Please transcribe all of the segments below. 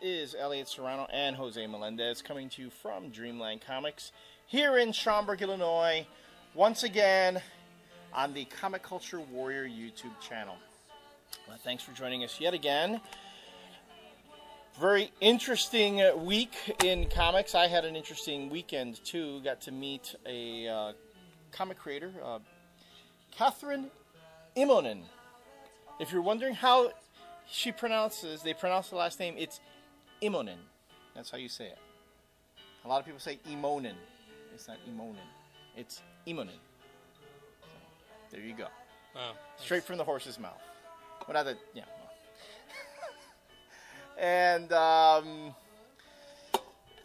is Elliott Jose and Jose Melendez coming to you from Dreamland Comics here in Schaumburg, Illinois, once again on the Comic Culture Warrior YouTube channel. Thanks for joining us yet again. Very interesting week in comics. I had an interesting weekend too. Got to meet a comic creator, Catherine Immonen. If you're wondering how she pronounces, they pronounce the last name, it's Immonen. That's how you say it. A lot of people say Immonen. It's not Immonen. It's Immonen. So, there you go. Wow. Straight from the horse's mouth. What other, yeah. And,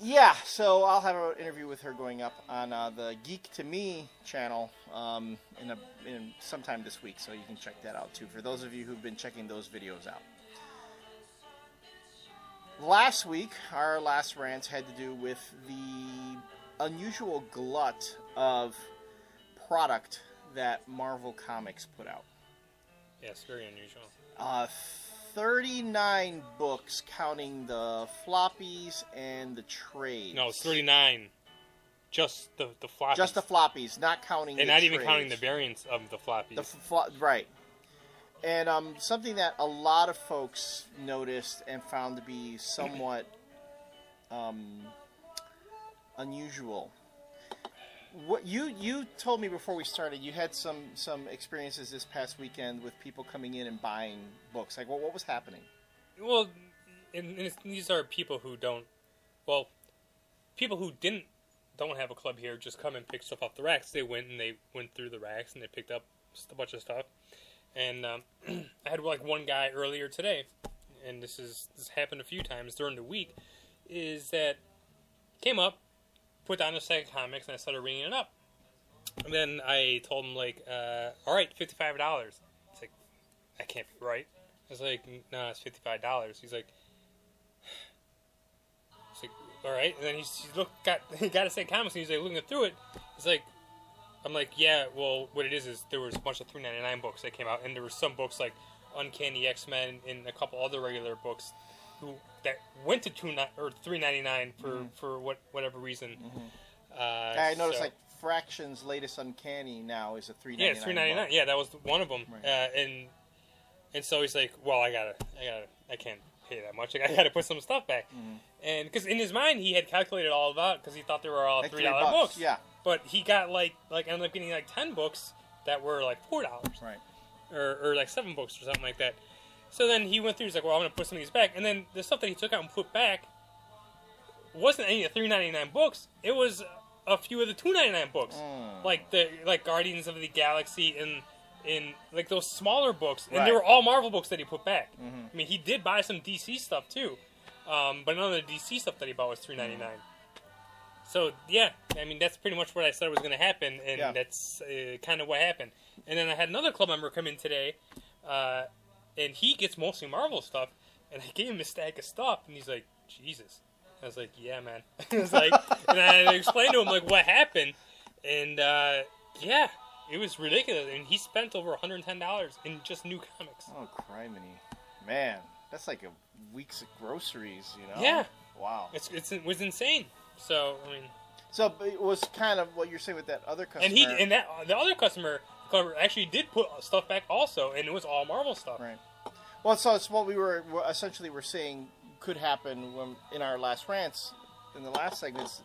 yeah, so I'll have an interview with her going up on the Geek to Me channel in sometime this week, so you can check that out too, for those of you who've been checking those videos out. Last week, our last rants had to do with the unusual glut of product that Marvel Comics put out. Yes, very unusual. 39 books, counting the floppies and the trades. No, it's 39. Just the floppies. Just the floppies, not counting the trades. And not even trades. counting the variants of the floppies. Right. And something that a lot of folks noticed and found to be somewhat unusual. What you told me before we started, you had some experiences this past weekend with people coming in and buying books. Like, what was happening? Well, and these are people who don't. Well, people who don't have a club here just come and pick stuff off the racks. They went through the racks and they picked up just a bunch of stuff. And I had like one guy earlier today, and this happened a few times during the week, is that came up, put down a stack of comics, and I started ringing it up. And then I told him, like, all right, $55. He's like, that can't be right. I was like, no, it's $55. He's like, all right. And then he got a stack of comics, and he's like looking through it. He's like, I'm like, yeah, well, what it is there was a bunch of $3.99 books that came out, and there were some books like Uncanny X-Men and a couple other regular books that went to $3.99 for whatever reason. Mm-hmm. I noticed like Fraction's latest Uncanny now is a $3.99. Yeah, it's $3.99. Yeah, that was one of them. Right. And so he's like, well, I can't pay that much. Like, I gotta put some stuff back. Mm-hmm. And because in his mind he had calculated all of that because he thought they were all like $3 books. Yeah. But he got like ended up getting like 10 books that were like $4. Right. Or like 7 books or something like that. So then he went through, he's like, well, I'm going to put some of these back. And then the stuff that he took out and put back wasn't any of the $3.99 books. It was a few of the $2.99 books. Like Guardians of the Galaxy and like those smaller books. And they were all Marvel books that he put back. Mm-hmm. I mean, he did buy some DC stuff too. But none of the DC stuff that he bought was $3.99. Mm-hmm. So, yeah, I mean, that's pretty much what I said was going to happen, and that's kind of what happened. And then I had another club member come in today, and he gets mostly Marvel stuff, and I gave him a stack of stuff, and he's like, Jesus. I was like, yeah, man. I was like, and I explained to him, like, what happened, and, yeah, it was ridiculous, and he spent over $110 in just new comics. Oh, criminy. Man, that's like a week's groceries, you know? Yeah. Wow. It was insane. So, I mean... So, it was kind of what you're saying with that other customer. And the other customer actually did put stuff back also, and it was all Marvel stuff. Right. Well, so it's what we were saying could happen in our last rants, in the last segments.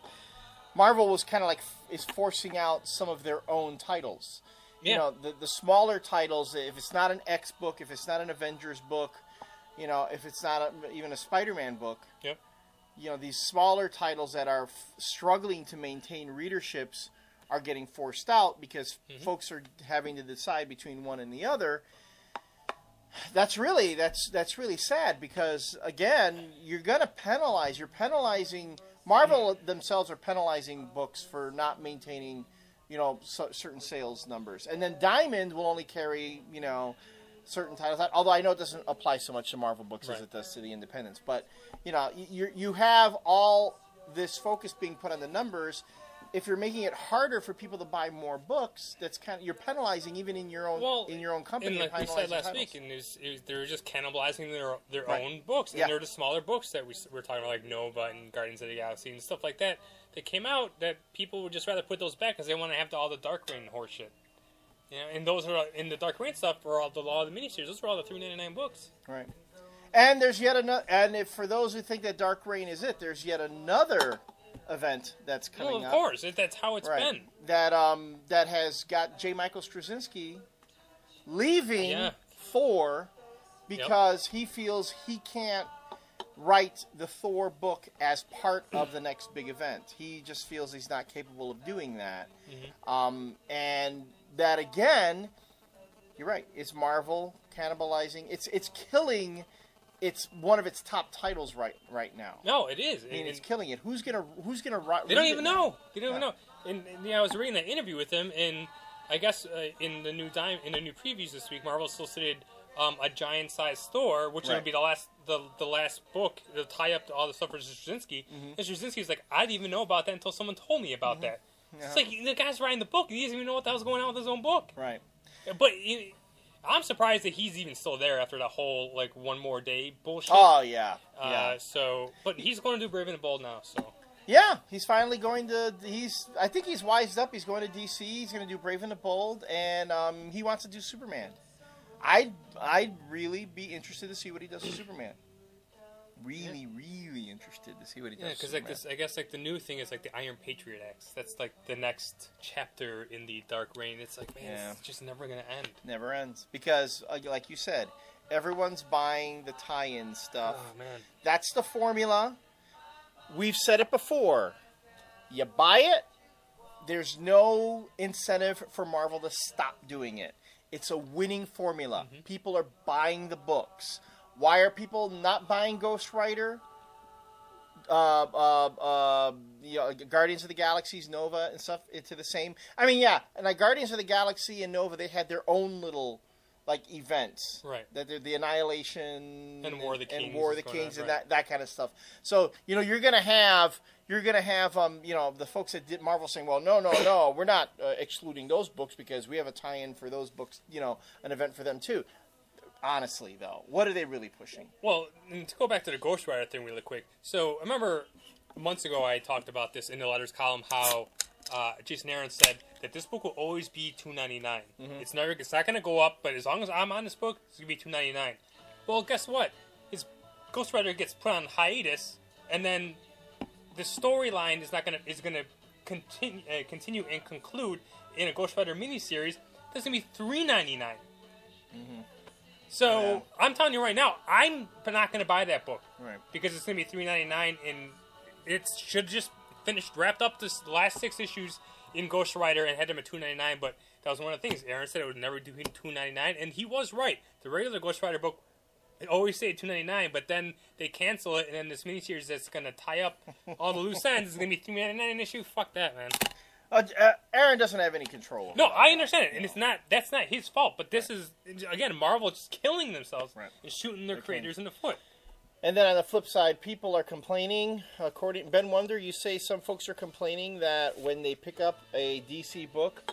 Marvel was kind of like is forcing out some of their own titles. Yeah. You know, the smaller titles, if it's not an X book, if it's not an Avengers book, you know, if it's not even a Spider-Man book. Yep. You know, these smaller titles that are struggling to maintain readerships are getting forced out because folks are having to decide between one and the other. That's really sad because, again, you're going to penalize. You're penalizing. Marvel themselves are penalizing books for not maintaining, you know, certain sales numbers. And then Diamond will only carry, you know, certain titles. Although I know it doesn't apply so much to Marvel books as it does to the independents. But, you know, you have all this focus being put on the numbers, if you're making it harder for people to buy more books, that's kind of, you're penalizing even in your own company. And like we said last week, and they're just cannibalizing their own books, and they're the smaller books that we're talking about, like Nova and Guardians of the Galaxy and stuff like that. That came out that people would just rather put those back because they want to have all the Dark Reign horseshit. You know, and those are in the Dark Reign stuff for all the miniseries. Those were all the $3.99 books. Right. And there's yet another. And if for those who think that Dark Reign is it, there's yet another event that's coming up. Of course, that's how it's been. That has got J. Michael Straczynski leaving Thor because he feels he can't write the Thor book as part of the next big event. He just feels he's not capable of doing that. Mm-hmm. And that again, you're right. It's Marvel cannibalizing. It's killing. It's one of its top titles right now. No, it is. I mean, it's killing it. Who's gonna write? They don't even know. They don't even know. And I was reading that interview with him, and I guess in the new previews this week, Marvel solicited a giant-sized Thor, which would be the last book, the tie-up to all the stuff for Straczynski. Mm-hmm. And Straczynski's like, I didn't even know about that until someone told me about that. Yeah. It's like, the guy's writing the book, he doesn't even know what the hell's going on with his own book. Right. But I'm surprised that he's even still there after that whole, like, one more day bullshit. Oh, yeah. But he's going to do Brave and the Bold now, so... Yeah, he's finally going to. I think he's wised up. He's going to DC. He's going to do Brave and the Bold, and he wants to do Superman. I'd really be interested to see what he does with Superman. Really interested to see what he does. Yeah, because like this, I guess like the new thing is like the Iron Patriot X. That's like the next chapter in the Dark Reign. It's like, man, it's just never gonna end. Never ends because, like you said, everyone's buying the tie-in stuff. Oh man, that's the formula. We've said it before. You buy it, there's no incentive for Marvel to stop doing it. It's a winning formula. Mm-hmm. People are buying the books. Why are people not buying Ghost Rider? Guardians of the Galaxy's Nova and stuff into the same. I mean, yeah, and like Guardians of the Galaxy and Nova, they had their own little events, right? That the Annihilation and War of the Kings and that kind of stuff. So you're gonna have the folks that did Marvel saying, well, no, we're not excluding those books because we have a tie-in for those books, an event for them too. Honestly, though, what are they really pushing? Well, and to go back to the Ghost Rider thing really quick. So I remember months ago I talked about this in the letters column how. Jason Aaron said that this book will always be $2.99. Mm-hmm. It's not going to go up, but as long as I'm on this book, it's going to be $2.99. Well, guess what? His Ghost Rider gets put on hiatus, and then the storyline is going to continue and conclude in a Ghost Rider miniseries. That's going to be $3.99. Mm-hmm. So I'm telling you right now, I'm not going to buy that book because it's going to be $3.99, and it should just wrapped up the last 6 issues in Ghost Rider and had them at $2.99, but that was one of the things. Aaron said it would never do $2.99, and he was right. The regular Ghost Rider book, it always stayed $2.99, but then they cancel it, and then this miniseries that's going to tie up all the loose ends is going to be $3.99 an issue. Fuck that, man. Aaron doesn't have any control over No, I understand it, and that's not his fault, but this is, again, Marvel just killing themselves and shooting their creators in the foot. And then on the flip side, people are complaining. According to Ben Wonder, you say some folks are complaining that when they pick up a DC book,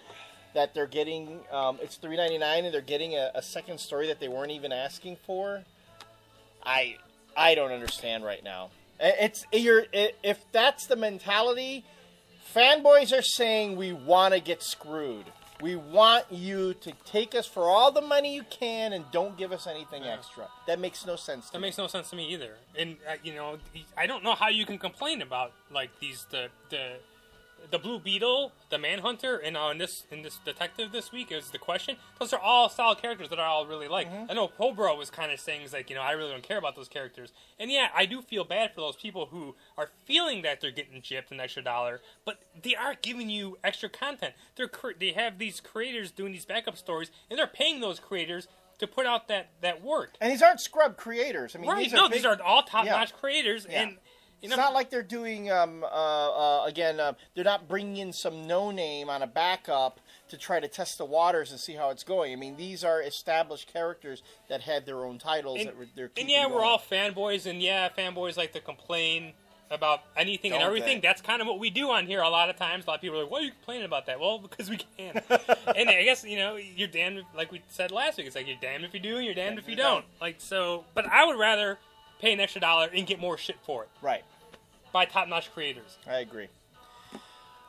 that they're getting it's $3.99 and they're getting a second story that they weren't even asking for. I don't understand right now. If that's the mentality, fanboys are saying we want to get screwed. We want you to take us for all the money you can and don't give us anything extra. That makes no sense to me. That makes no sense to me either. And, I don't know how you can complain about, like, the Blue Beetle, the Manhunter, and in this Detective this week is the Question. Those are all solid characters that I all really like. Mm-hmm. I know Pobro was kind of saying, like, I really don't care about those characters. And yeah, I do feel bad for those people who are feeling that they're getting gypped an extra $1, but they are giving you extra content. They have these creators doing these backup stories, and they're paying those creators to put out that work. And these aren't scrub creators. I mean, these are all top-notch creators, and... It's not like they're doing, they're not bringing in some no-name on a backup to try to test the waters and see how it's going. I mean, these are established characters that had their own titles that they're keeping going. We're all fanboys, and fanboys like to complain about anything and Don't everything. they? That's kind of what we do on here a lot of times. A lot of people are like, why are you complaining about that? Well, because we can. And I guess, you're damned, like we said last week, it's like you're damned if you do and you're damned if you don't. Like, so, but I would rather pay an extra $1 and get more shit for it. Right. By top-notch creators. I agree.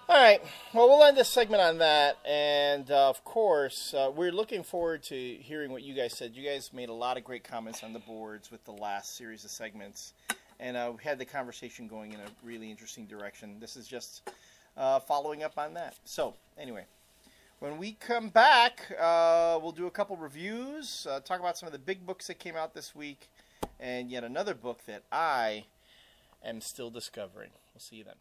All right. Well, we'll end this segment on that. And, of course, we're looking forward to hearing what you guys said. You guys made a lot of great comments on the boards with the last series of segments. And we had the conversation going in a really interesting direction. This is just following up on that. So, anyway, when we come back, we'll do a couple reviews, talk about some of the big books that came out this week, and yet another book that I am still discovering. We'll see you then.